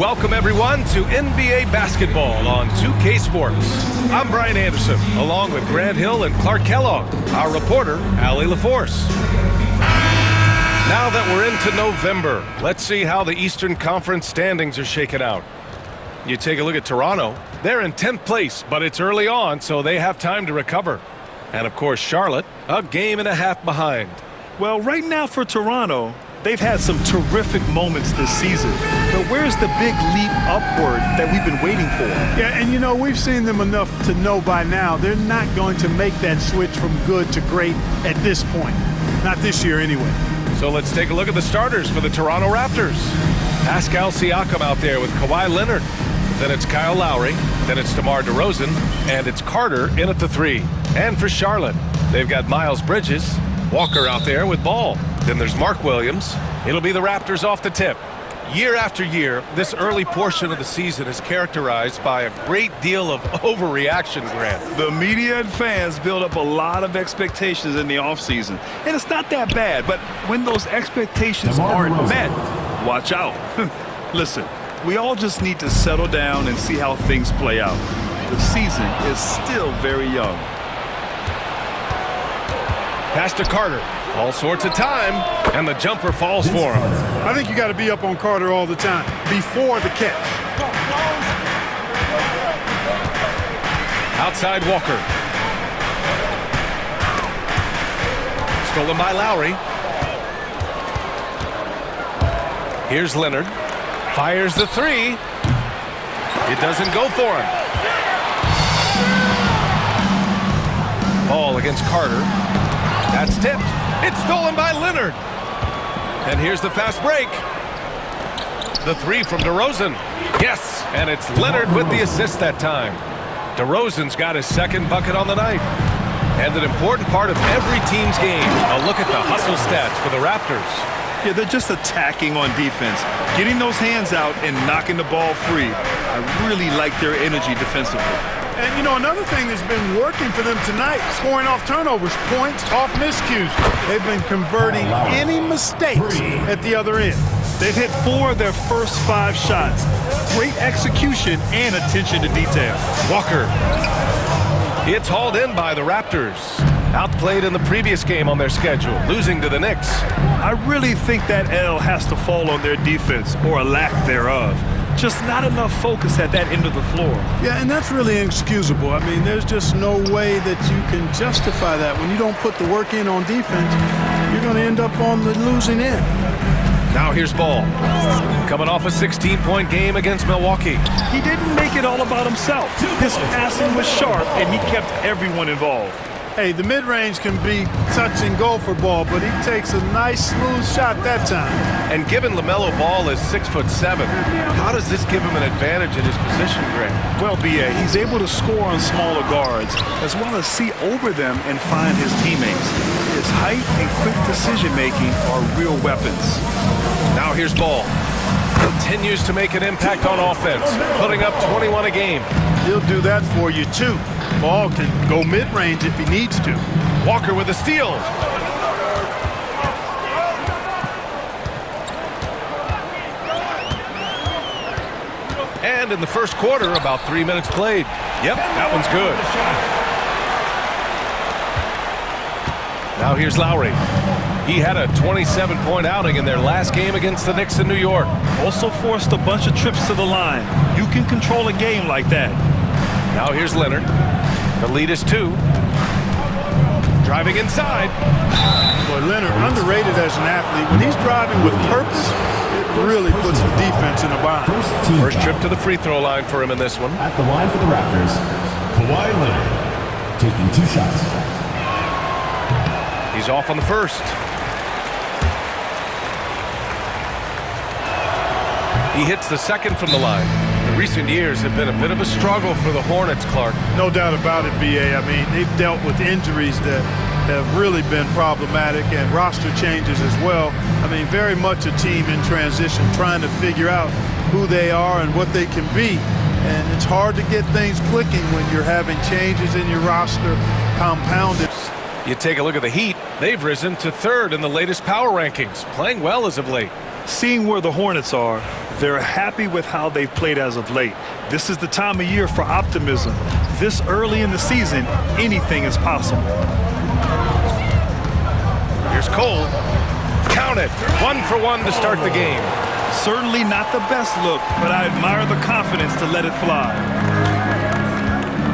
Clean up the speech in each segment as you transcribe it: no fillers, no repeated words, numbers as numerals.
Welcome, everyone, to NBA basketball on 2K Sports. I'm Brian Anderson, along with Grant Hill and Clark Kellogg, our reporter, Allie LaForce. Now that we're into November, let's see how the Eastern Conference standings are shaking out. You take a look at Toronto. They're in 10th place, but it's early on, so they have time to recover. And, of course, Charlotte, a game and a half behind. Well, right now for Toronto, they've had some terrific moments this season. But where's the big leap upward that we've been waiting for? Yeah, and you know, we've seen them enough to know by now they're not going to make that switch from good to great at this point. Not this year anyway. So let's take a look at the starters for the Toronto Raptors. Pascal Siakam out there with Kawhi Leonard. Then it's Kyle Lowry. Then it's DeMar DeRozan. And it's Carter in at the 3. And for Charlotte, they've got Miles Bridges. Walker out there with Ball. Then there's Mark Williams. It'll be the Raptors off the tip. Year after year, this early portion of the season is characterized by a great deal of overreaction, Grant. The media and fans build up a lot of expectations in the offseason. And it's not that bad, but when those expectations aren't met, watch out. Listen, we all just need to settle down and see how things play out. The season is still very young. Pass to Carter. All sorts of time, and the jumper falls for him. I think you got to be up on Carter all the time, before the catch. Outside Walker. Stolen by Lowry. Here's Leonard. Fires the 3. It doesn't go for him. Ball against Carter. That's tipped. It's stolen by Leonard. And here's the fast break. The 3 from DeRozan. Yes, and it's Leonard with the assist that time. DeRozan's got his second bucket on the night. And an important part of every team's game. A look at the hustle stats for the Raptors. Yeah, they're just attacking on defense, getting those hands out and knocking the ball free. I really like their energy defensively. And, you know, another thing that's been working for them tonight, scoring off turnovers, points off miscues. They've been converting any mistakes at the other end. They've hit 4 of their first 5 shots. Great execution and attention to detail. Walker. It's hauled in by the Raptors. Outplayed in the previous game on their schedule, losing to the Knicks. I really think that L has to fall on their defense, or a lack thereof. Just not enough focus at that end of the floor. Yeah, and that's really inexcusable. I mean, there's just no way that you can justify that. When you don't put the work in on defense, you're going to end up on the losing end. Now here's Ball. Coming off a 16-point game against Milwaukee. He didn't make it all about himself. His passing was sharp, and he kept everyone involved. Hey, the mid-range can be touch and go for Ball, but he takes a nice, smooth shot that time. And given LaMelo Ball is 6'7", how does this give him an advantage in his position, Grant? Well, B.A., he's able to score on smaller guards, as well as see over them and find his teammates. His height and quick decision-making are real weapons. Now here's Ball. Continues to make an impact on offense, putting up 21 a game. He'll do that for you, too. Ball can go mid-range if he needs to. Walker with a steal. And in the first quarter, about 3 minutes played. Yep, that one's good. Now here's Lowry. He had a 27-point outing in their last game against the Knicks in New York. Also forced a bunch of trips to the line. You can control a game like that. Now here's Leonard. The lead is 2. Driving inside. Boy, Leonard, underrated as an athlete. When he's driving with purpose, it really puts the defense in a bind. First trip to the free throw line for him in this one. At the line for the Raptors, Kawhi Leonard taking 2 shots. He's off on the first. He hits the second from the line. The recent years have been a bit of a struggle for the Hornets, Clark. No doubt about it, B.A. I mean, they've dealt with injuries that have really been problematic and roster changes as well. I mean, very much a team in transition, trying to figure out who they are and what they can be. And it's hard to get things clicking when you're having changes in your roster compounded. You take a look at the Heat. They've risen to 3rd in the latest power rankings, playing well as of late. Seeing where the Hornets are, They're happy with how they've played as of late. This is the time of year for optimism. This early in the season, anything is possible. Here's Cole. Count it. 1 for 1 to start the game. Certainly not the best look, but I admire the confidence to let it fly.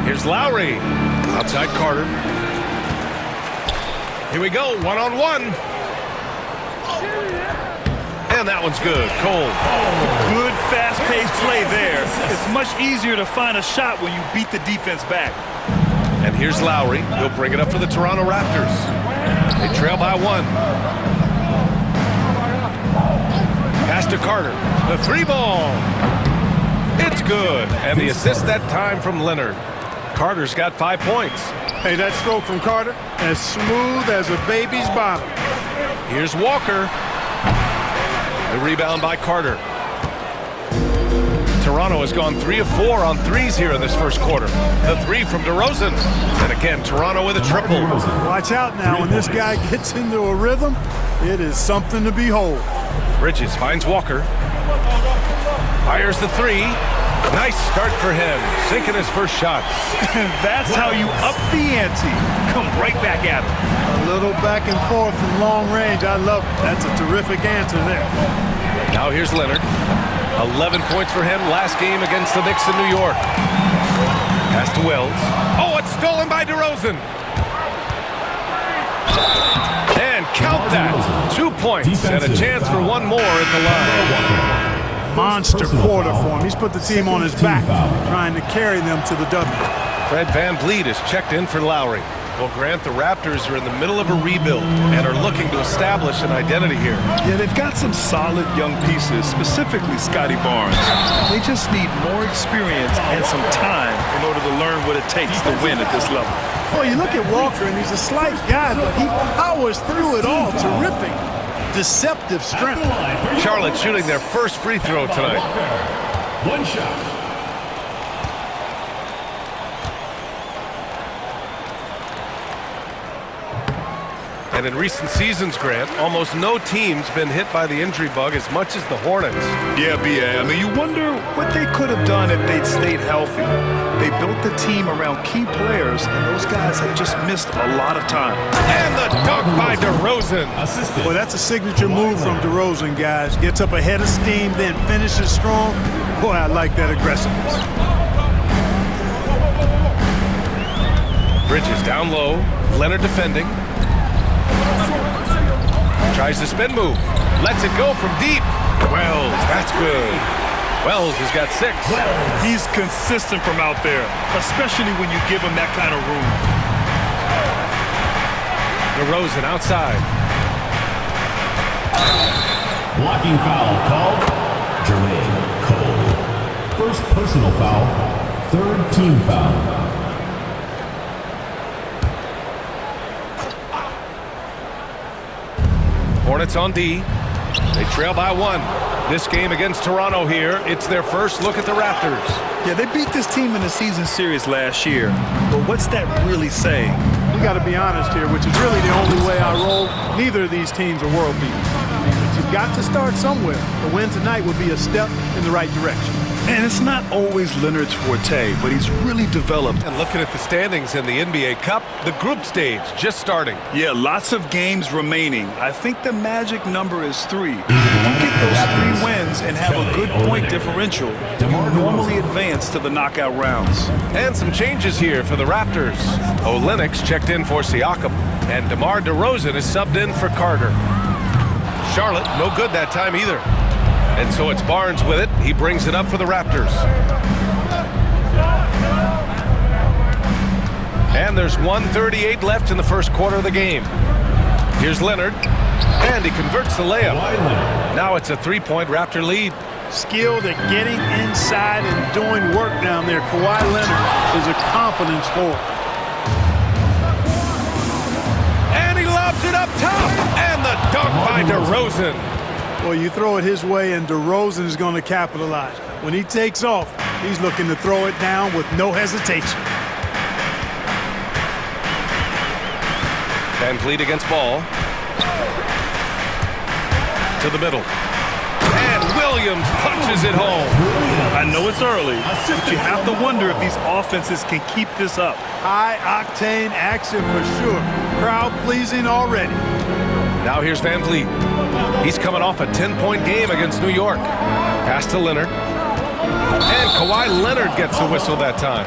Here's Lowry. Outside Carter. Here we go. 1-on-1. And that one's good. Cole. Good fast-paced play there. It's much easier to find a shot when you beat the defense back. And here's Lowry. He'll bring it up for the Toronto Raptors. They trail by 1. Pass to Carter. The 3-ball. It's good. And the assist that time from Leonard. Carter's got 5 points. Hey, that stroke from Carter, as smooth as a baby's bottom. Here's Walker. The rebound by Carter. Toronto has gone 3 of 4 on threes here in this first quarter. The 3 from DeRozan. And again, Toronto with a triple. Watch out now. When this guy gets into a rhythm, it is something to behold. Bridges finds Walker. Fires the 3. Nice start for him. Sinking his first shot. That's how you up the ante. Come right back at him. A little back and forth from long range. I love it. That's a terrific answer there. Now here's Leonard. 11 points for him last game against the Knicks in New York. Pass to Wells. Oh, it's stolen by DeRozan. And count that. 2 points and a chance for one more at the line. Monster quarter for him. He's put the team on his back, trying to carry them to the W. Fred VanVleet is checked in for Lowry. Well, Grant, the Raptors are in the middle of a rebuild and are looking to establish an identity here. Yeah, they've got some solid young pieces, specifically Scotty Barnes. They just need more experience and some time in order to learn what it takes to win at this level. Well, you look at Walker, and he's a slight guy, but he powers through it all. Terrific, deceptive strength. Charlotte shooting their first free throw tonight. 1 shot. And in recent seasons, Grant, almost no team's been hit by the injury bug as much as the Hornets. Yeah, B.A. I mean, you wonder what they could have done if they'd stayed healthy. They built the team around key players, and those guys have just missed a lot of time. And the dunk by DeRozan. Well, that's a signature move from DeRozan, guys. Gets up ahead of steam, then finishes strong. Boy, I like that aggressiveness. Bridges down low. Leonard defending. Tries the spin move. Lets it go from deep. Wells, that's good. Wells has got 6. He's consistent from out there, especially when you give him that kind of room. DeRozan outside. Blocking foul called. Jermaine Cole. First personal foul. 3rd team foul. Hornets on D. They trail by 1. This game against Toronto here, it's their first look at the Raptors. Yeah, they beat this team in the season series last year. But what's that really saying? We got to be honest here, which is really the only way I roll. Neither of these teams are world beaters. But you've got to start somewhere. The win tonight would be a step in the right direction. And it's not always Leonard's forte, but he's really developed. And looking at the standings in the NBA Cup, the group stage just starting. Yeah, lots of games remaining. I think the magic number is 3. If you get those 3 wins and have a good point differential, you normally advance to the knockout rounds. And some changes here for the Raptors. Olynyk checked in for Siakam, and DeMar DeRozan is subbed in for Carter. Charlotte, no good that time either. And so it's Barnes with it. He brings it up for the Raptors. And there's 1:38 left in the first quarter of the game. Here's Leonard. And he converts the layup. Now it's a 3-point Raptor lead. Skilled at getting inside and doing work down there. Kawhi Leonard is a confident scorer. And he lobs it up top. And the dunk by DeRozan. Well, you throw it his way, and DeRozan is going to capitalize. When he takes off, he's looking to throw it down with no hesitation. VanVleet against Ball. To the middle. And Williams punches it home. I know it's early, but you have to wonder if these offenses can keep this up. High-octane action for sure. Crowd-pleasing already. Now here's Van Vliet. He's coming off a 10-point game against New York. Pass to Leonard. And Kawhi Leonard gets the whistle that time.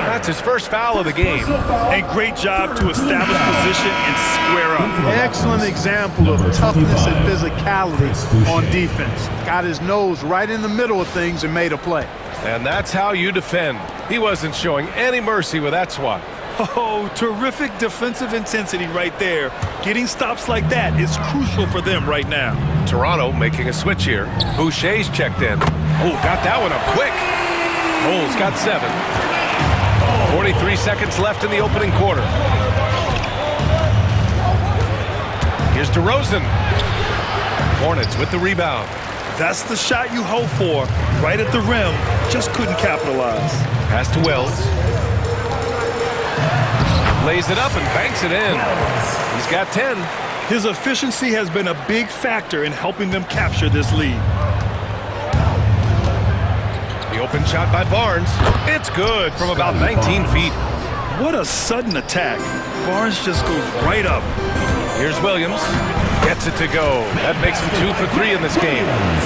That's his first foul of the game. And great job to establish position and square up. Excellent example of toughness and physicality on defense. Got his nose right in the middle of things and made a play. And that's how you defend. He wasn't showing any mercy with that swat. Oh, terrific defensive intensity right there. Getting stops like that is crucial for them right now. Toronto making a switch here. Boucher's checked in. Oh, got that one up quick. Cole's got 7. 43 seconds left in the opening quarter. Here's DeRozan. Hornets with the rebound. That's the shot you hope for. Right at the rim. Just couldn't capitalize. Pass to Wells. Lays it up and banks it in. He's got 10. His efficiency has been a big factor in helping them capture this lead. The open shot by Barnes. It's good from about 19 feet. What a sudden attack. Barnes just goes right up. Here's Williams. Gets it to go. That makes him 2 for 3 in this game.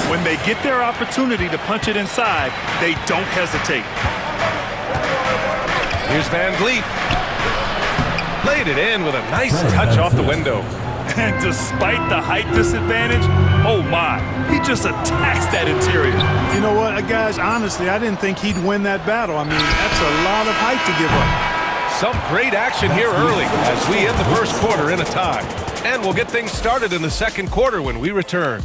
When they get their opportunity to punch it inside, they don't hesitate. Here's Van Vliet. Laid it in with a nice touch off the window. And despite the height disadvantage, oh my, he just attacks that interior. You know what, guys, honestly, I didn't think he'd win that battle. I mean, that's a lot of height to give up. Some great action here early as we end the first quarter in a tie. And we'll get things started in the second quarter when we return.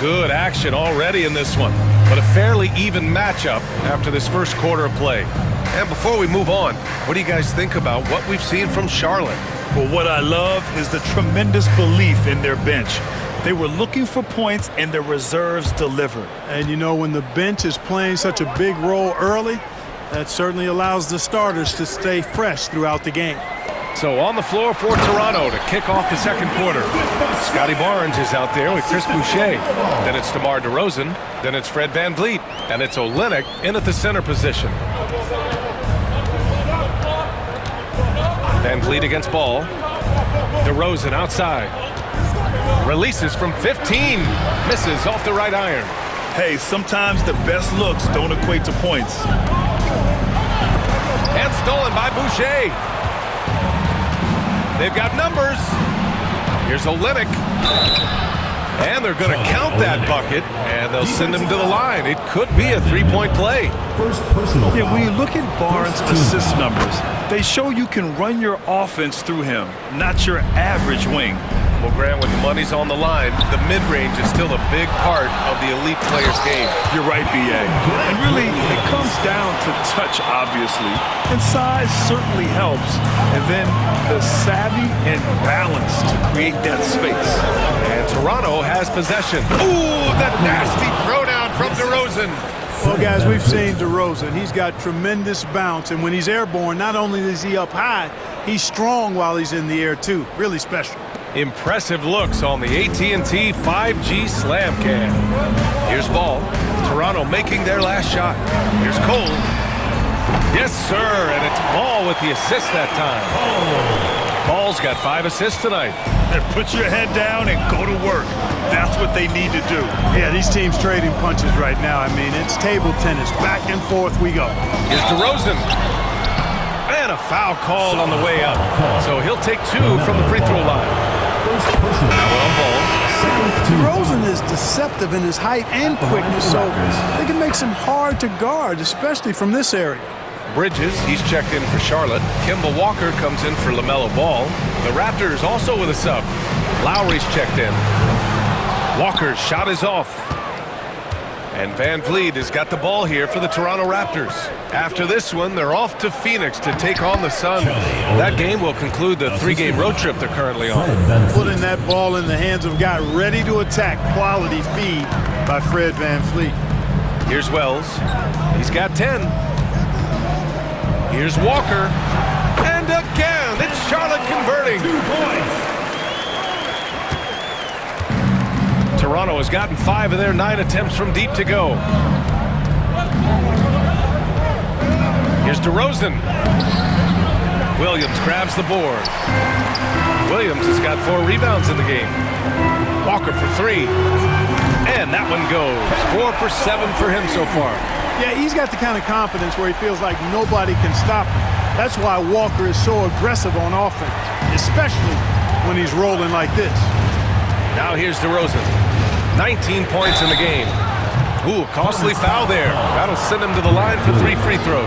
Good action already in this one, but a fairly even matchup after this first quarter of play. And before we move on, what do you guys think about what we've seen from Charlotte? Well, what I love is the tremendous belief in their bench. They were looking for points and their reserves delivered. And you know, when the bench is playing such a big role early, that certainly allows the starters to stay fresh throughout the game. So on the floor for Toronto to kick off the second quarter. Scotty Barnes is out there with Chris Boucher. Then it's DeMar DeRozan. Then it's Fred Van Vliet. And it's Olynyk in at the center position. Van Vliet against Ball. DeRozan outside. Releases from 15. Misses off the right iron. Hey, sometimes the best looks don't equate to points. And stolen by Boucher. They've got numbers. Here's Olynyk. And they're going to count that bucket, and they'll send him to the line. It could be a three-point play. Yeah, when you look at Barnes' assist numbers, they show you can run your offense through him, not your average wing. Well, Grant, when the money's on the line, the mid-range is still a big part of the elite player's game. You're right, B.A. And really, it comes down to touch, obviously. And size certainly helps. And then the savvy and balance to create that space. And Toronto has possession. Ooh, that nasty throwdown from DeRozan. Well, guys, we've seen DeRozan. He's got tremendous bounce. And when he's airborne, not only is he up high, he's strong while he's in the air, too. Really special. Impressive looks on the AT&T 5G Slam Cam. Here's Ball. Toronto making their last shot. Here's Cole. Yes, sir, and it's Ball with the assist that time. Ball's got 5 assists tonight. And put your head down and go to work. That's what they need to do. Yeah, these teams trading punches right now. I mean, it's table tennis. Back and forth we go. Here's DeRozan. And a foul called on the way up. So he'll take 2 from the free throw line. Now on Ball. DeRozan is deceptive in his height and quickness, so they can make him hard to guard, especially from this area. Bridges, he's checked in for Charlotte. Kemba Walker comes in for LaMelo Ball. The Raptors also with a sub. Lowry's checked in. Walker's shot is off. And Van Vliet has got the ball here for the Toronto Raptors. After this one, they're off to Phoenix to take on the Suns. That game will conclude the 3-game road trip they're currently on. Putting that ball in the hands of a guy ready to attack. Quality feed by Fred Van Vliet. Here's Wells. He's got 10. Here's Walker. And again, it's Charlotte converting. 2 points. Toronto has gotten 5 of their 9 attempts from deep to go. Here's DeRozan. Williams grabs the board. Williams has got 4 rebounds in the game. Walker for 3. And that one goes. 4 for 7 for him so far. Yeah, he's got the kind of confidence where he feels like nobody can stop him. That's why Walker is so aggressive on offense, especially when he's rolling like this. Now here's DeRozan. 19 points in the game. Ooh, costly foul there. That'll send him to the line for 3 free throws.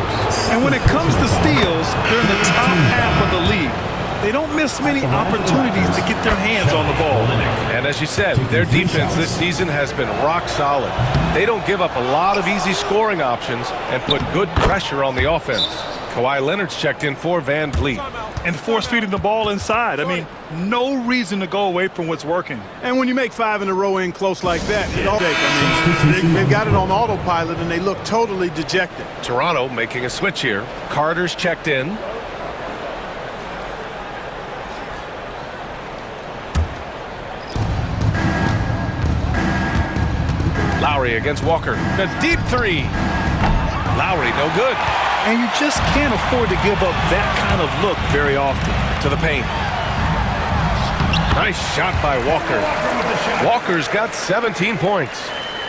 And when it comes to steals, they're in the top half of the league. They don't miss many opportunities to get their hands on the ball. And as you said, their defense this season has been rock solid. They don't give up a lot of easy scoring options and put good pressure on the offense. Kawhi Leonard's checked in for Van Vliet. And force feeding the ball inside. I mean, no reason to go away from what's working. And when you make 5 in a row in close like that, they've got it on autopilot and they look totally dejected. Toronto making a switch here. Carter's checked in. Lowry against Walker. A deep 3. Lowry, no good. And you just can't afford to give up that kind of look very often. To the paint. Nice shot by Walker. Walker's got 17 points.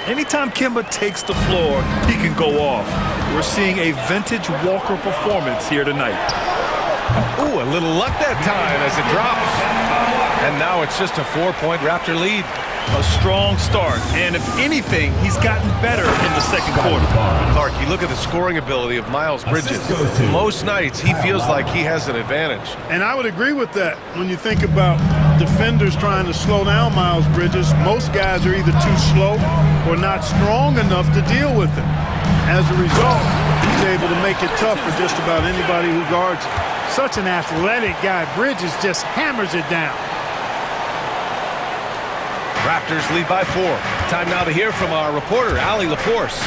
Anytime Kemba takes the floor, he can go off. We're seeing a vintage Walker performance here tonight. Ooh, a little luck that time as it drops. And now it's just a 4-point Raptor lead. A strong start, and if anything, he's gotten better in the second quarter. Clark, you look at the scoring ability of Miles Bridges. Most nights, he feels like he has an advantage. And I would agree with that. When you think about defenders trying to slow down Miles Bridges, most guys are either too slow or not strong enough to deal with him. As a result, he's able to make it tough for just about anybody who guards him. Such an athletic guy. Bridges just hammers it down. Raptors lead by 4. Time now to hear from our reporter, Allie LaForce.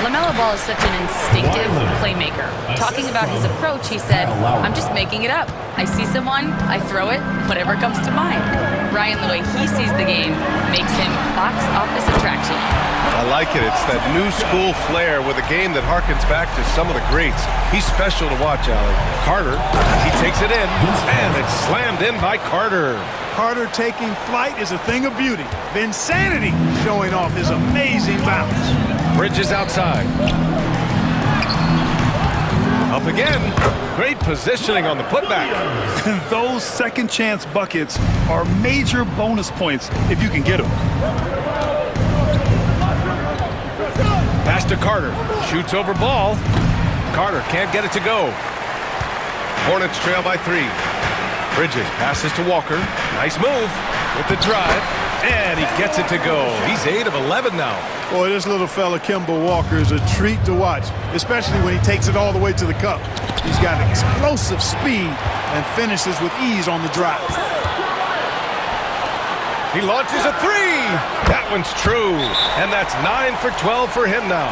LaMelo Ball is such an instinctive playmaker. Talking about his approach, he said, I'm just making it up. I see someone, I throw it, whatever comes to mind. Ryan, the way he sees the game, makes him box office attraction. I like it. It's that new school flair with a game that harkens back to some of the greats. He's special to watch, Allie. Carter, he takes it in, and it's slammed in by Carter. Carter taking flight is a thing of beauty. Vinsanity showing off his amazing bounce. Bridges outside. Up again. Great positioning on the putback. Those second chance buckets are major bonus points if you can get them. Pass to Carter. Shoots over ball. Carter can't get it to go. Hornets trail by 3. Bridges passes to Walker. Nice move with the drive. And he gets it to go. He's 8 of 11 now. Boy, this little fella, Kemba Walker, is a treat to watch, especially when he takes it all the way to the cup. He's got explosive speed and finishes with ease on the drive. He launches a 3. That one's true. And that's 9 for 12 for him now.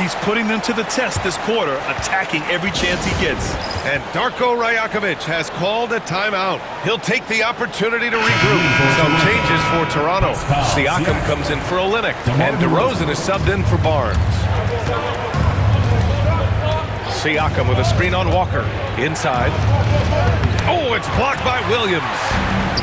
He's putting them to the test this quarter, attacking every chance he gets. And Darko Rajakovic has called a timeout. He'll take the opportunity to regroup. Some changes for Toronto. Siakam comes in for Olynyk, and DeRozan is subbed in for Barnes. Siakam with a screen on Walker. Inside. Oh, it's blocked by Williams.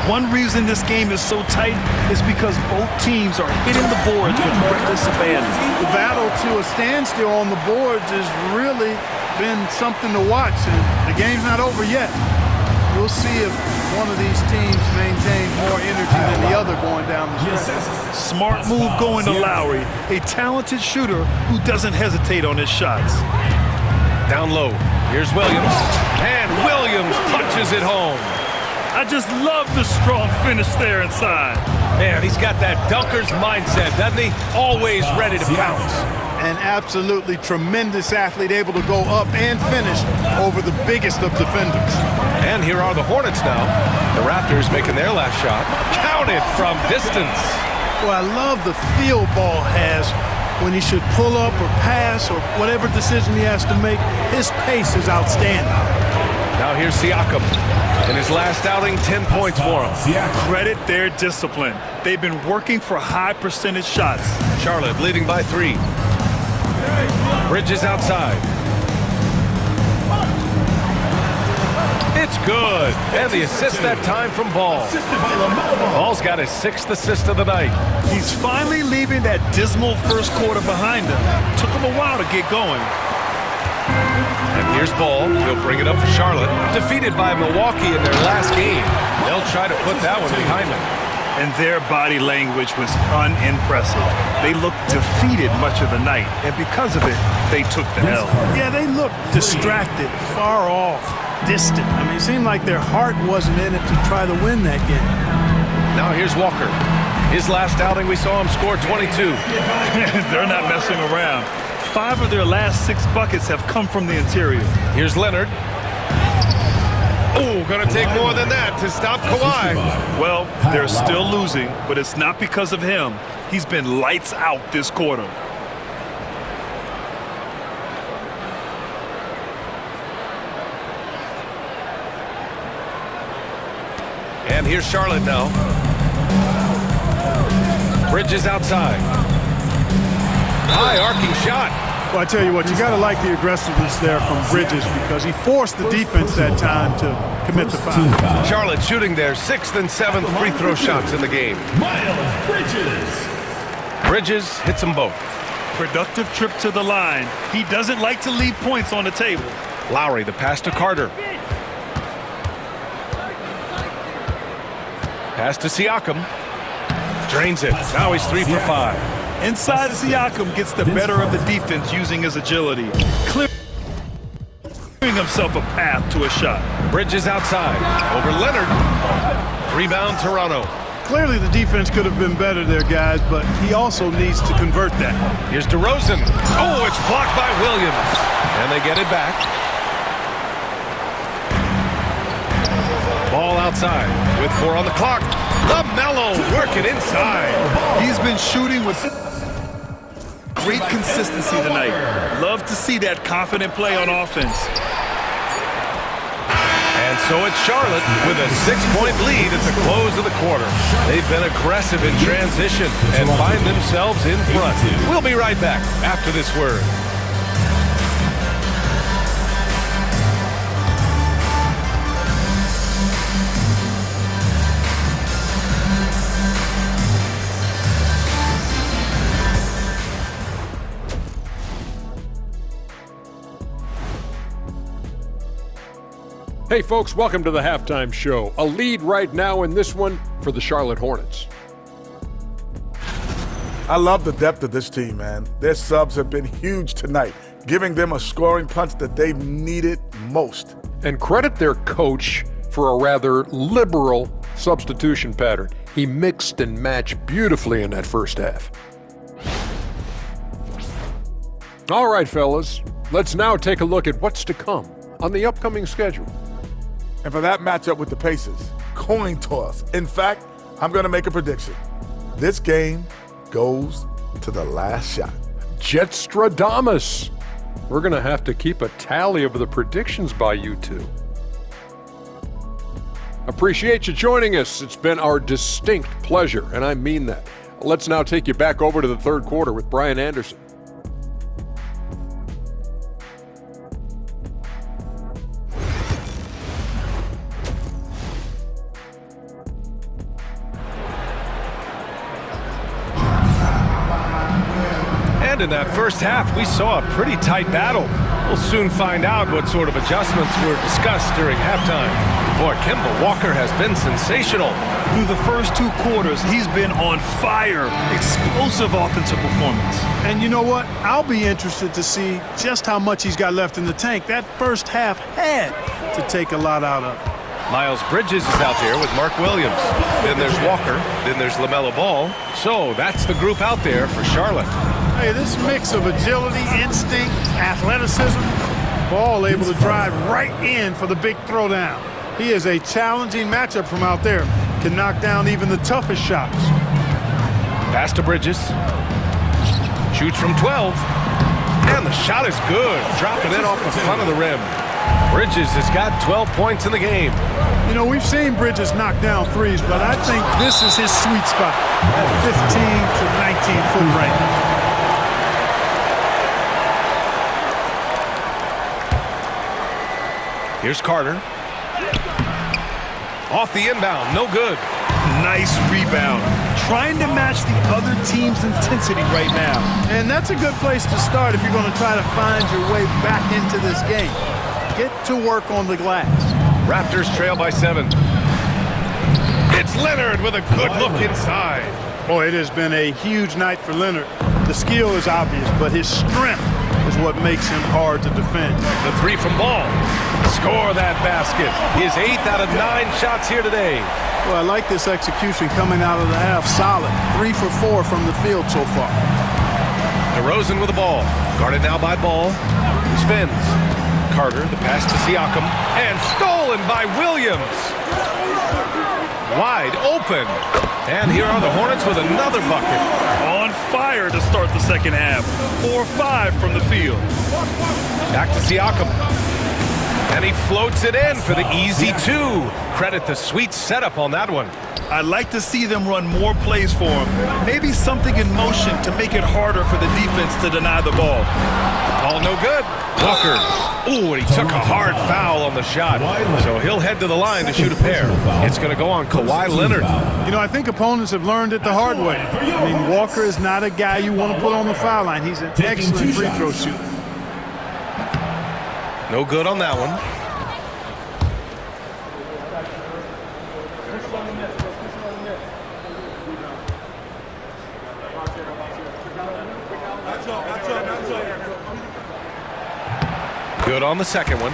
One reason this game is so tight is because both teams are hitting the boards with reckless abandon. The battle to a standstill on the boards has really been something to watch, and the game's not over yet. We'll see if one of these teams maintains more energy than the other going down the stretch. Smart move going to Lowry, a talented shooter who doesn't hesitate on his shots. Down low, here's Williams, and Williams punches it home. I just love the strong finish there inside. Man, he's got that dunker's mindset, doesn't he? Always ready to pounce. An absolutely tremendous athlete, able to go up and finish over the biggest of defenders. And here are the Hornets now. The Raptors making their last shot. Counted from distance. Well, I love the feel ball has when he should pull up or pass or whatever decision he has to make. His pace is outstanding. Now here's Siakam. In his last outing, 10 points for him. Credit their discipline. They've been working for high percentage shots. Charlotte leading by 3. Bridges outside. It's good. And the assist that time from Ball. Ball's got his 6th assist of the night. He's finally leaving that dismal first quarter behind him. Took him a while to get going. And here's Ball. He'll bring it up for Charlotte. Defeated by Milwaukee in their last game. They'll try to put that one behind them. And their body language was unimpressive. They looked defeated much of the night, and because of it, they took the L. Yeah, they looked distracted, far off, distant. I mean, it seemed like their heart wasn't in it to try to win that game. Now here's Walker. His last outing, we saw him score 22. They're not messing around. 5 of their last 6 buckets have come from the interior. Here's Leonard. Oh, gonna take more than that to stop Kawhi. Well, they're still losing, but it's not because of him. He's been lights out this quarter. And here's Charlotte now. Bridges outside. High arcing shot. Well, I tell you what, you got to like the aggressiveness there from Bridges because he forced the defense that time to commit the foul. Charlotte shooting their 6th and 7th free throw shots in the game. Miles Bridges. Bridges hits them both. Productive trip to the line. He doesn't like to leave points on the table. Lowry, the pass to Carter. Pass to Siakam. Drains it. Now he's 3 for 5. Inside, Siakam gets the better of the defense using his agility, clearing himself a path to a shot. Bridges outside. Over Leonard. Rebound, Toronto. Clearly the defense could have been better there, guys, but he also needs to convert that. Here's DeRozan. Oh, it's blocked by Williams. And they get it back. Ball outside with 4 on the clock. LaMelo working inside. He's been shooting with great consistency tonight. Love to see that confident play on offense. And so it's Charlotte with a 6-point lead at the close of the quarter. They've been aggressive in transition and find themselves in front. We'll be right back after this word. Hey folks, welcome to the Halftime Show. A lead right now in this one for the Charlotte Hornets. I love the depth of this team, man. Their subs have been huge tonight, giving them a scoring punch that they've needed most. And credit their coach for a rather liberal substitution pattern. He mixed and matched beautifully in that first half. All right, fellas, let's now take a look at what's to come on the upcoming schedule. And for that matchup with the Pacers, coin toss. In fact, I'm going to make a prediction. This game goes to the last shot. Jetstradamus. We're going to have to keep a tally of the predictions by you two. Appreciate you joining us. It's been our distinct pleasure, and I mean that. Let's now take you back over to the third quarter with Brian Anderson. And in that first half, we saw a pretty tight battle. We'll soon find out what sort of adjustments were discussed during halftime. Boy, Kemba Walker has been sensational. Through the first 2 quarters, he's been on fire. Explosive offensive performance. And you know what? I'll be interested to see just how much he's got left in the tank. That first half had to take a lot out of it. Miles Bridges is out there with Mark Williams. Then there's Walker. Then there's LaMelo Ball. So that's the group out there for Charlotte. Hey, this mix of agility, instinct, athleticism, Ball able to drive right in for the big throwdown. He is a challenging matchup from out there. Can knock down even the toughest shots. Pass to Bridges. Shoots from 12. And the shot is good. Dropping it off the front of the rim. Bridges has got 12 points in the game. You know, we've seen Bridges knock down threes, but I think this is his sweet spot at 15 to 19-foot range. Here's Carter. Off the inbound, no good. Nice rebound. Trying to match the other team's intensity right now. And that's a good place to start if you're going to try to find your way back into this game. Get to work on the glass. Raptors trail by 7. It's Leonard with a good look inside. Boy, it has been a huge night for Leonard. The skill is obvious, but his strength is what makes him hard to defend. The 3 from Ball. Score that basket. His 8th out of 9 shots here today. Well, I like this execution coming out of the half. Solid. 3 for 4 from the field so far. DeRozan with the ball. Guarded now by Ball. He spins. Carter, the pass to Siakam. And stolen by Williams. Wide open. And here are the Hornets with another bucket. On fire to start the second half. 4-5 from the field. Back to Siakam. And he floats it in for the easy 2. Credit the sweet setup on that one. I'd like to see them run more plays for him. Maybe something in motion to make it harder for the defense to deny the ball. Ball no good. Walker. Ooh, and he took a hard foul on the shot. So he'll head to the line to shoot a pair. It's going to go on Kawhi Leonard. You know, I think opponents have learned it the hard way. I mean, Walker is not a guy you want to put on the foul line. He's an excellent free throw shooter. No good on that one. Good on the second one.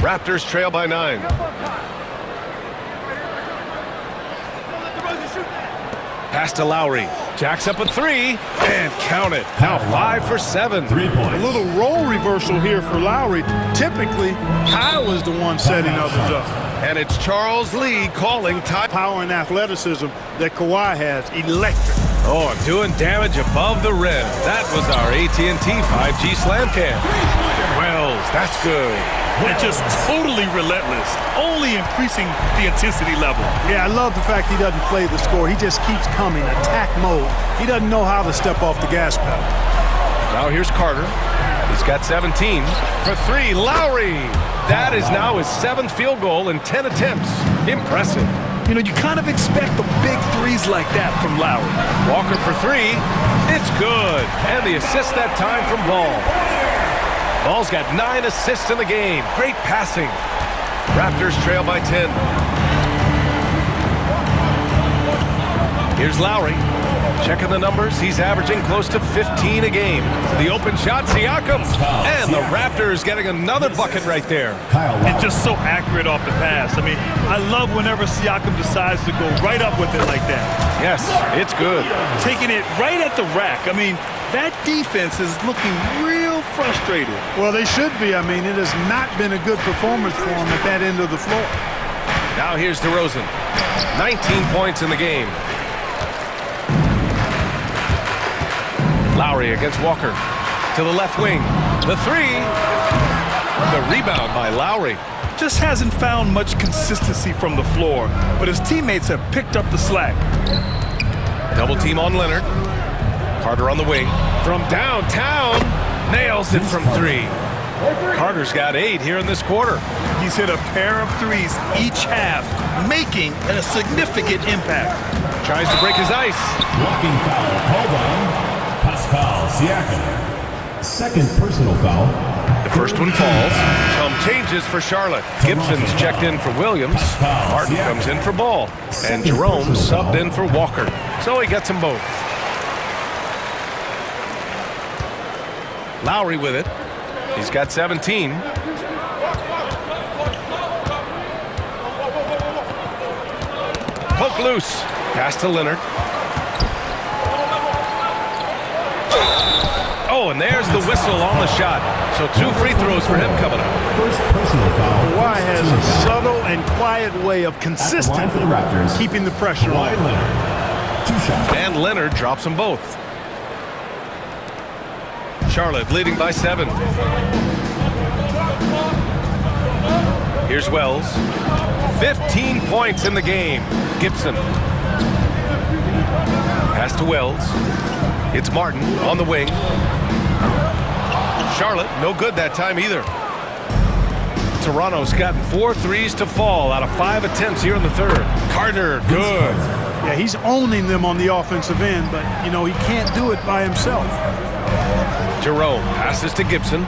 Raptors trail by 9. Pass to Lowry. Jacks up a 3 and count it. Now 5 for 7. 3 points. A little role reversal here for Lowry. Typically, Kyle is the one setting others up. And it's Charles Lee calling time. Power and athleticism that Kawhi has, electric. Oh, doing damage above the rim. That was our AT&T 5G slam cam. Wells, that's good. And just totally relentless, only increasing the intensity level. Yeah, I love the fact he doesn't play the score. He just keeps coming, attack mode. He doesn't know how to step off the gas pedal. Now here's Carter. He's got 17. For 3, Lowry. That is now his 7th field goal in 10 attempts. Impressive. You know, you kind of expect the big threes like that from Lowry. Walker for 3. It's good. And the assist that time from Ball. Ball's got 9 assists in the game. Great passing. Raptors trail by 10. Here's Lowry. Checking the numbers. He's averaging close to 15 a game. The open shot, Siakam. And the Raptors getting another bucket right there. And just so accurate off the pass. I mean, I love whenever Siakam decides to go right up with it like that. Yes, it's good. Taking it right at the rack. I mean, that defense is looking real frustrated. Well, they should be. I mean, it has not been a good performance for them at that end of the floor. Now here's DeRozan. 19 points in the game. Lowry against Walker. To the left wing. The 3. The rebound by Lowry. Just hasn't found much consistency from the floor, but his teammates have picked up the slack. Double team on Leonard. Carter on the wing. From downtown. Nails it from 3. Carter's got 8 here in this quarter. He's hit a pair of threes each half, making a significant impact. Tries to break his ice. Blocking foul called on Pascal Siakam. Second personal foul. The first one falls. Some changes for Charlotte. Gibson's checked in for Williams. Martin comes in for Ball. And Jerome subbed in for Walker. So he gets them both. Lowry with it. He's got 17. Poke loose. Pass to Leonard. Oh, and there's the whistle on the shot. So 2 free throws for him coming up. First personal foul. Kawhi has a subtle and quiet way of consistently for the Raptors, keeping the pressure on. Kawhi Leonard. 2 shots. And Leonard drops them both. Charlotte leading by 7. Here's Wells. 15 points in the game. Gibson. Pass to Wells. It's Martin on the wing. Charlotte, no good that time either. Toronto's gotten 4 threes to fall out of 5 attempts here in the third. Carter, good. Yeah, he's owning them on the offensive end, but, you know, he can't do it by himself. Jerome passes to Gibson.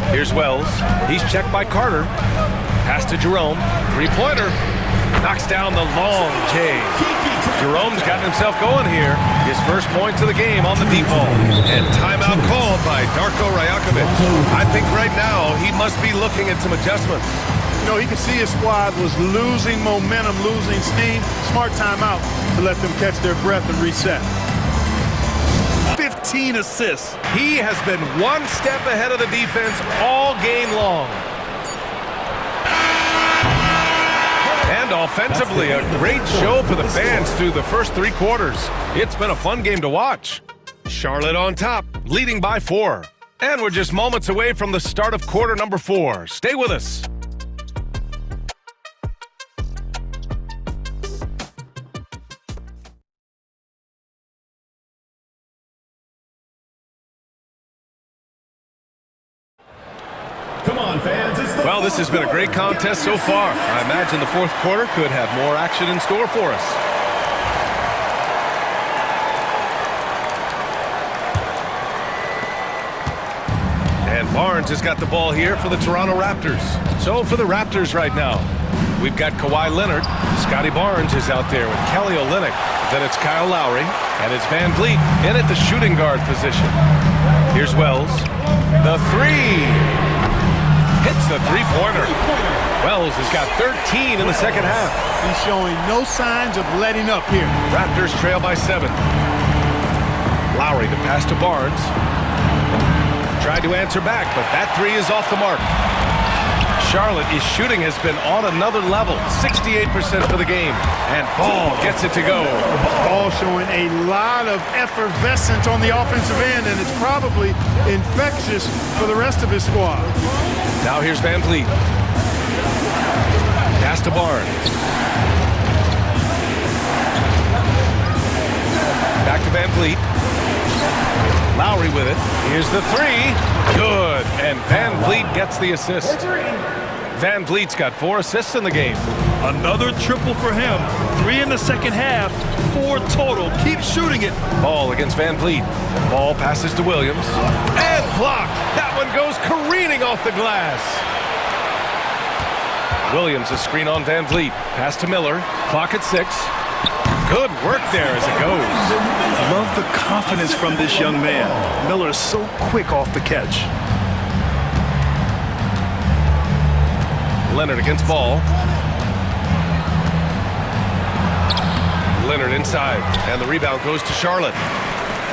Here's Wells. He's checked by Carter. Pass to Jerome. 3-pointer. Knocks down the long J. Jerome's gotten himself going here. His first points of the game on the deep ball. And timeout called by Darko Rajakovic. I think right now he must be looking at some adjustments. You know, he could see his squad was losing momentum, losing steam. Smart timeout to let them catch their breath and reset. 15 assists. He has been one step ahead of the defense all game long. And offensively, a great show for the fans through the first 3 quarters. It's been a fun game to watch. Charlotte on top, leading by 4. And we're just moments away from the start of quarter number 4. Stay with us. Come on, fans. Well, this has been a great contest so far. I imagine the fourth quarter could have more action in store for us. And Barnes has got the ball here for the Toronto Raptors. So for the Raptors right now, we've got Kawhi Leonard. Scotty Barnes is out there with Kelly Olynyk. Then it's Kyle Lowry. And it's Van Vliet in at the shooting guard position. Here's Wells. The 3. Hits the 3-pointer. Wells has got 13 in the second half. He's showing no signs of letting up here. Raptors trail by 7. Lowry to pass to Barnes. Tried to answer back, but that 3 is off the mark. Charlotte's shooting has been on another level. 68% for the game. And Ball gets it to go. Ball showing a lot of effervescence on the offensive end, and it's probably infectious for the rest of his squad. Now here's Van Vliet. Pass to Barnes. Back to Van Vliet. Lowry with it. Here's the 3. Good. And Van Vliet gets the assist. Van Vliet's got 4 assists in the game. Another triple for him. 3 in the second half. 4 total. Keep shooting it. Ball against Van Vliet. Ball passes to Williams. And blocked. That one goes careening off the glass. Williams a screen on Van Vliet. Pass to Miller. Clock at 6. Good work there as it goes. Love the confidence from this young man. Miller is so quick off the catch. Leonard against Ball. Leonard inside, and the rebound goes to Charlotte.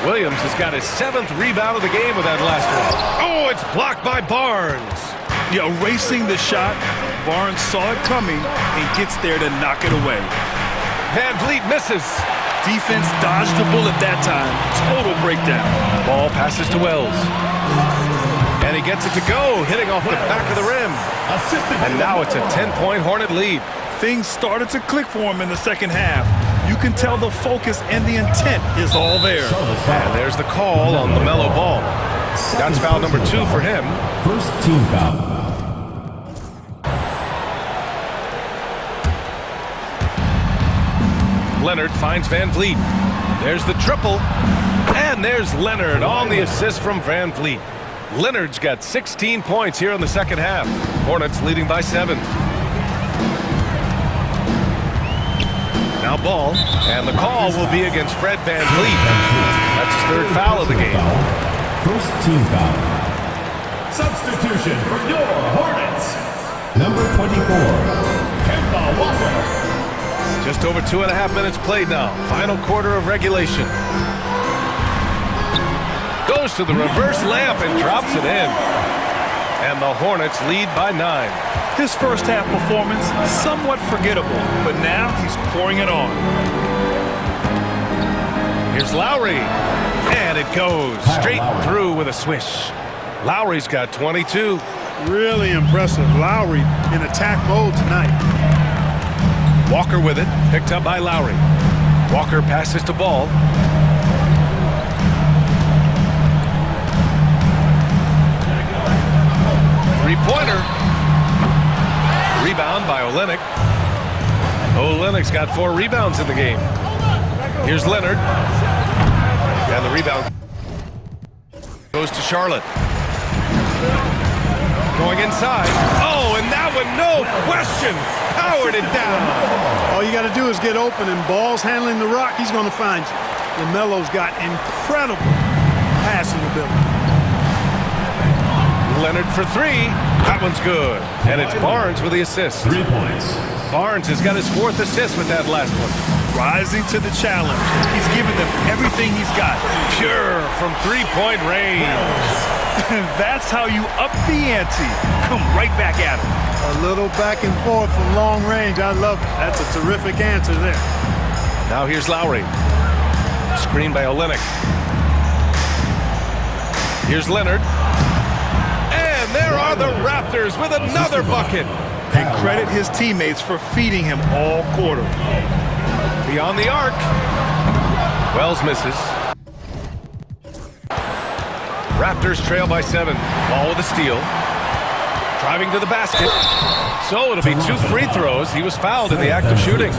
Williams has got his 7th rebound of the game with that last one. Oh, it's blocked by Barnes. Yeah, erasing the shot. Barnes saw it coming and gets there to knock it away. Van Vliet misses. Defense dodged the bullet that time. Total breakdown. Ball passes to Wells. And he gets it to go, hitting off the back of the rim. And now it's a 10-point Hornet lead. Things started to click for him in the second half. You can tell the focus and the intent is all there. And there's the call on LaMelo Ball. That's foul number 2 for him. First team foul. Leonard finds Van Vliet. There's the triple. And there's Leonard on the assist from Van Vliet. Leonard's got 16 points here in the second half. Hornets leading by 7. Now Ball. And the call will be against Fred Van Vliet. That's his 3rd foul of the game. First team foul. Substitution for your Hornets. Number 24, Kemba Walker. Just over 2.5 minutes played now. Final quarter of regulation. Goes to the reverse layup and drops it in. And the Hornets lead by 9. His first half performance, somewhat forgettable, but now he's pouring it on. Here's Lowry. And it goes straight through with a swish. Lowry's got 22. Really impressive. Lowry in attack mode tonight. Walker with it, picked up by Lowry. Walker passes to Ball. Three-pointer. Rebound by Olynyk. Olynyk's got 4 rebounds in the game. Here's Leonard. And the rebound goes to Charlotte. Going inside. Oh, and that one, no question, powered it down. All you got to do is get open, and Ball's handling the rock. He's going to find you. LaMelo's got incredible passing ability. Leonard for 3. That one's good. And it's Barnes with the assist. 3 points. Barnes has got his 4th assist with that last one. Rising to the challenge. He's giving them everything he's got. Pure from 3-point range. That's how you up the ante. Come right back at him. A little back and forth from long range. I love it. That's a terrific answer there. Now here's Lowry. Screen by Olynyk. Here's Leonard. And there are the Raptors with another bucket. And credit his teammates for feeding him all quarter. Beyond the arc. Wells misses. Raptors trail by 7. Ball with a steal. Driving to the basket. So it'll be 2 free throws. He was fouled in the act of shooting.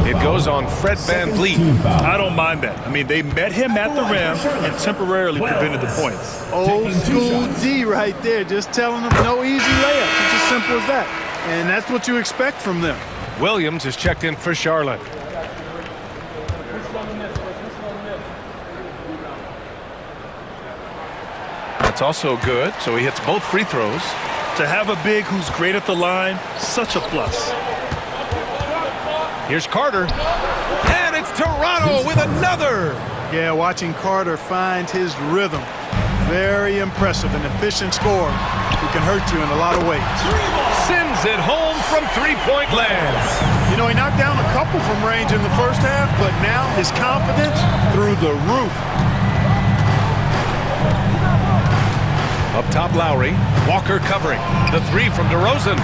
It goes on Fred VanVleet. I don't mind that. I mean, they met him at the rim and temporarily prevented the points. Old school D right there, just telling them no easy layups. It's as simple as that. And that's what you expect from them. Williams is checked in for Charlotte. That's also good, so he hits both free throws. To have a big who's great at the line, such a plus. Here's Carter. And it's Toronto with another. Yeah, watching Carter find his rhythm. Very impressive, an efficient scorer who can hurt you in a lot of ways. Sends it home from 3-point land. You know, he knocked down a couple from range in the first half, but now his confidence through the roof. Up top, Lowry. Walker covering. The 3 from DeRozan.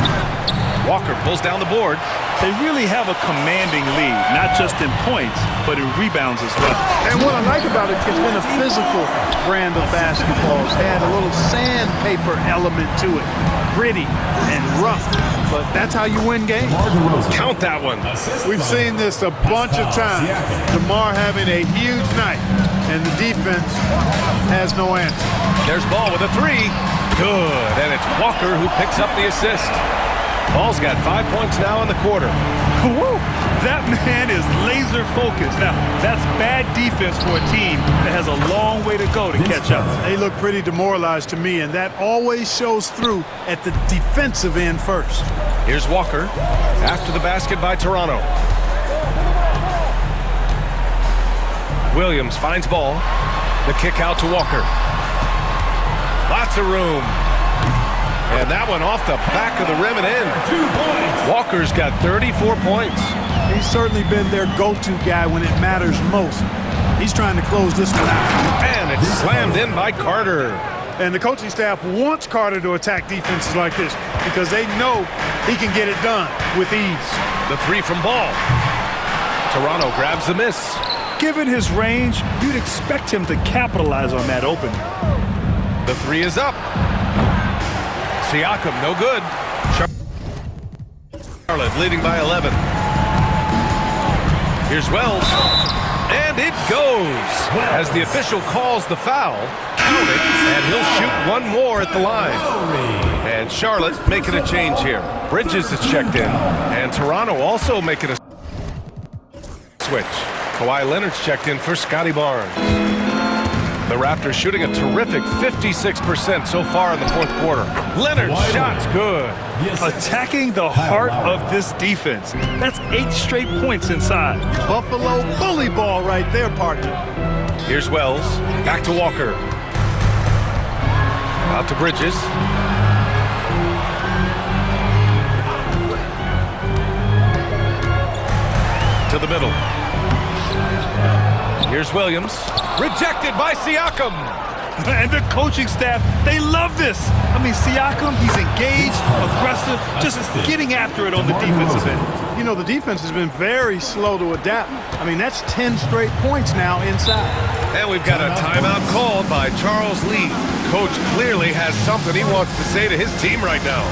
Walker pulls down the board. They really have a commanding lead, not just in points, but in rebounds as well. And what I like about it, it's been a physical brand of basketball. It's had a little sandpaper element to it. Gritty and rough, but that's how you win games. Count that one. We've seen this a bunch of times. DeMar having a huge night, and the defense has no answer. There's Ball with a 3. Good. And it's Walker who picks up the assist. Ball's got 5 points now in the quarter. Woo! That man is laser focused. Now, that's bad defense for a team that has a long way to go to catch up. They look pretty demoralized to me, and that always shows through at the defensive end first. Here's Walker after the basket by Toronto. Williams finds Ball. The kick out to Walker. Lots of room. And that one off the back of the rim and in. Walker's got 34 points. He's certainly been their go-to guy when it matters most. He's trying to close this one out. And it's slammed in by Carter. And the coaching staff wants Carter to attack defenses like this because they know he can get it done with ease. The 3 from Ball. Toronto grabs the miss. Given his range, you'd expect him to capitalize on that opening. The 3 is up. Siakam, no good. Charlotte leading by 11. Here's Wells. And it goes. As the official calls the foul, count it, and he'll shoot one more at the line. And Charlotte making a change here. Bridges is checked in. And Toronto also making a switch. Kawhi Leonard's checked in for Scotty Barnes. The Raptors shooting a terrific 56% so far in the fourth quarter. Leonard's shot's good. Attacking the heart of this defense. That's 8 straight points inside. Buffalo bully ball right there, partner. Here's Wells. Back to Walker. Out to Bridges. To the middle. Here's Williams. Rejected by Siakam. And the coaching staff, they love this. I mean, Siakam, he's engaged, aggressive, just getting after it on the defensive end. You know, the defense has been very slow to adapt. I mean, that's 10 straight points now inside. And we've got a timeout called by Charles Lee. Coach clearly has something he wants to say to his team right now.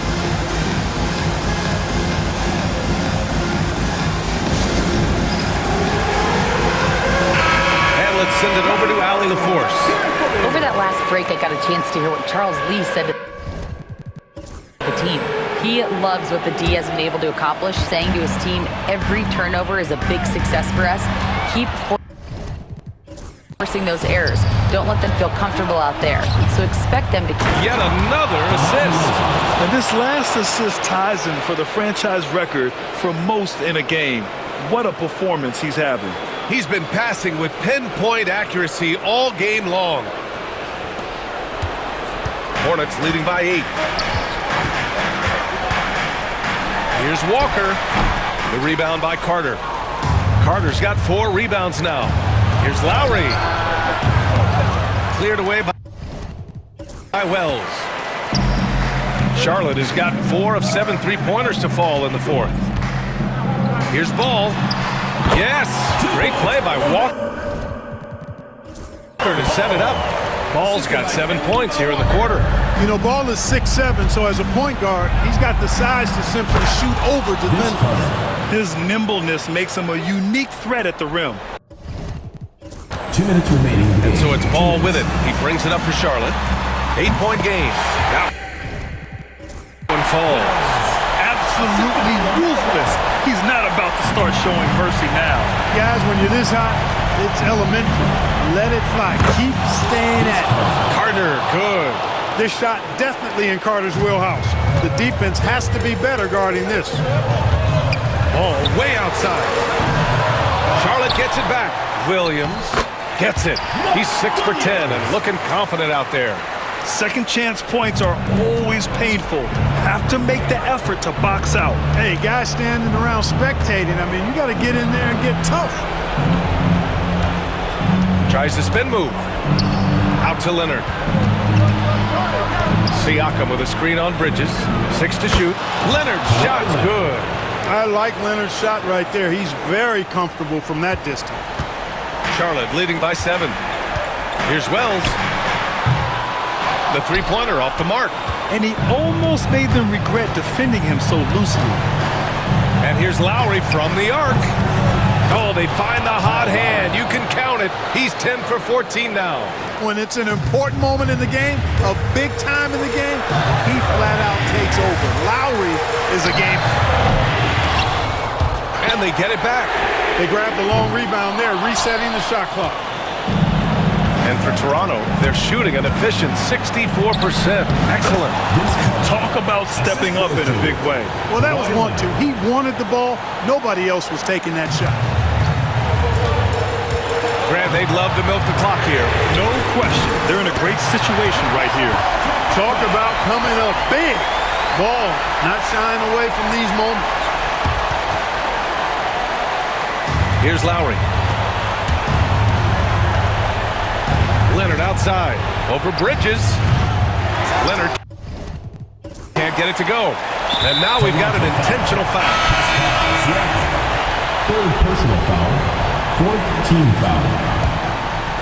Let's send it over to Allie LaForce. Over that last break, I got a chance to hear what Charles Lee said to the team. He loves what the D has been able to accomplish, saying to his team, every turnover is a big success for us. Keep forcing those errors. Don't let them feel comfortable out there. So expect them to keep. Yet another assist. And this last assist ties him for the franchise record for most in a game. What a performance he's having. He's been passing with pinpoint accuracy all game long. Hornets leading by 8. Here's Walker. The rebound by Carter. Carter's got 4 rebounds now. Here's Lowry. Cleared away by Wells. Charlotte has got 4 of 7 3-pointers to fall in the fourth. Here's Ball. Yes! Great play by Walker to set it up. Ball's got 7 points here in the quarter. You know, Ball is 6'7", so as a point guard, he's got the size to simply shoot over defenders. His nimbleness makes him a unique threat at the rim. 2 minutes remaining. And so it's Ball with it. He brings it up for Charlotte. 8-point game. Now, one falls. Absolutely ruthless. He's not about to start showing mercy now. Guys, when you're this hot, it's elementary. Let it fly. Keep staying at it. Carter, good. This shot definitely in Carter's wheelhouse. The defense has to be better guarding this. Ball way outside. Charlotte gets it back. Williams gets it. He's 6 for 10 and looking confident out there. Second chance points are always painful. Have to make the effort to box out. Hey, guys standing around spectating, I mean, you got to get in there and get tough. Tries the spin move. Out to Leonard. Siakam with a screen on Bridges. 6 to shoot. Leonard's shot's good. I like Leonard's shot right there. He's very comfortable from that distance. Charlotte leading by 7. Here's Wells. The 3-pointer off the mark. And he almost made them regret defending him so loosely. And here's Lowry from the arc. Oh, they find the hot hand. You can count it. He's 10 for 14 now. When it's an important moment in the game, a big time in the game, he flat out takes over. Lowry is a game. And they get it back. They grab the long rebound there, resetting the shot clock. And for Toronto, they're shooting an efficient 64%. Excellent. Talk about stepping up in a big way. Well, that was 1-2. He wanted the ball. Nobody else was taking that shot. Grant, they'd love to milk the clock here. No question. They're in a great situation right here. Talk about coming up big. Ball not shying away from these moments. Here's Lowry. Leonard outside. Over Bridges. Leonard can't get it to go. And now we've got an intentional foul. Third personal foul. Fourth team foul.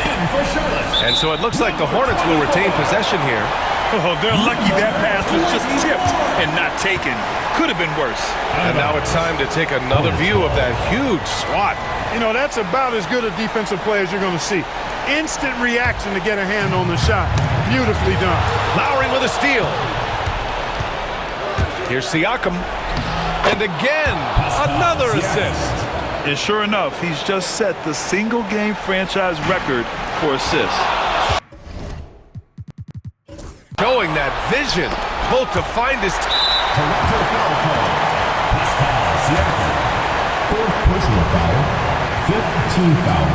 In for Charlotte. And so it looks like the Hornets will retain possession here. Oh, they're lucky that pass was just tipped and not taken. Could have been worse. And now it's time to take another view of that huge swat. You know, that's about as good a defensive play as you're going to see. Instant reaction to get a hand on the shot. Beautifully done. Lowry with a steal. Here's Siakam. And again, another assist. And sure enough, he's just set the single-game franchise record for assists. vision, both to find his... Toronto foul call. Pascal Siakam. Fourth personal foul. Fifth team foul.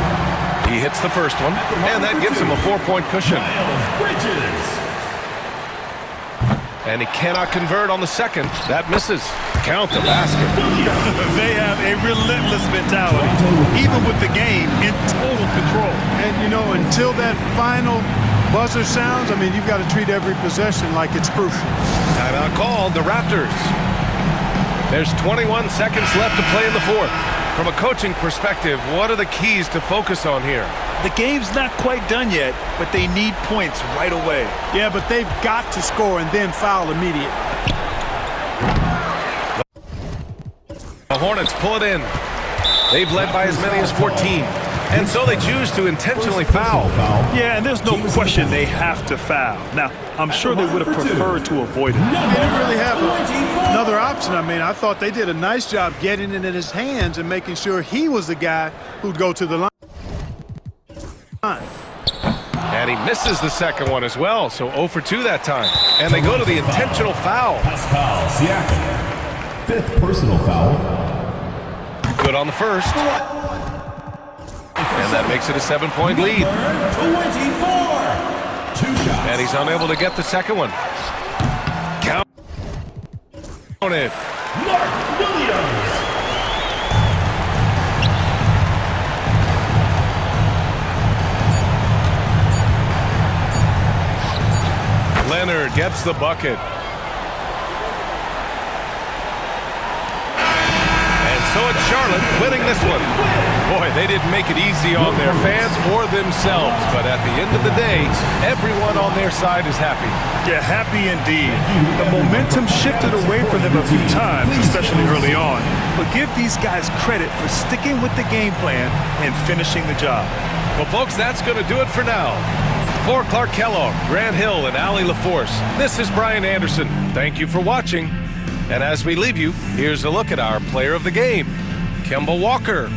He hits the first one, and that gives him a 4-point cushion. And he cannot convert on the second. That misses. Count the basket. They have a relentless mentality, even with the game in total control. And, you know, until that final buzzer sounds, I mean, you've got to treat every possession like it's crucial. Timeout called, the Raptors. There's 21 seconds left to play in the fourth. From a coaching perspective, what are the keys to focus on here? The game's not quite done yet, but they need points right away. Yeah, but they've got to score and then foul immediately. The Hornets pull it in. They've led by as many as 14. And so they choose to intentionally foul. Yeah, and there's no question they have to foul. Now, I'm sure they would have preferred to avoid it. They didn't really have another option. I mean, I thought they did a nice job getting it in his hands and making sure he was the guy who'd go to the line. And he misses the second one as well, so 0 for 2 that time. And they go to the intentional foul. Pascal Siakam. Fifth personal foul. Good on the first. And that makes it a 7-point lead. 24. 2 shots. And he's unable to get the second one. Count it. Mark Williams. Leonard gets the bucket. And so it's Charlotte winning this one. Boy, they didn't make it easy on their fans or themselves, but at the end of the day, everyone on their side is happy. Yeah, happy indeed. The momentum shifted away from them a few times, especially early on. But give these guys credit for sticking with the game plan and finishing the job. Well, folks, that's going to do it for now. For Clark Kellogg, Grant Hill, and Allie LaForce, this is Brian Anderson. Thank you for watching. And as we leave you, here's a look at our player of the game, Kemba Walker.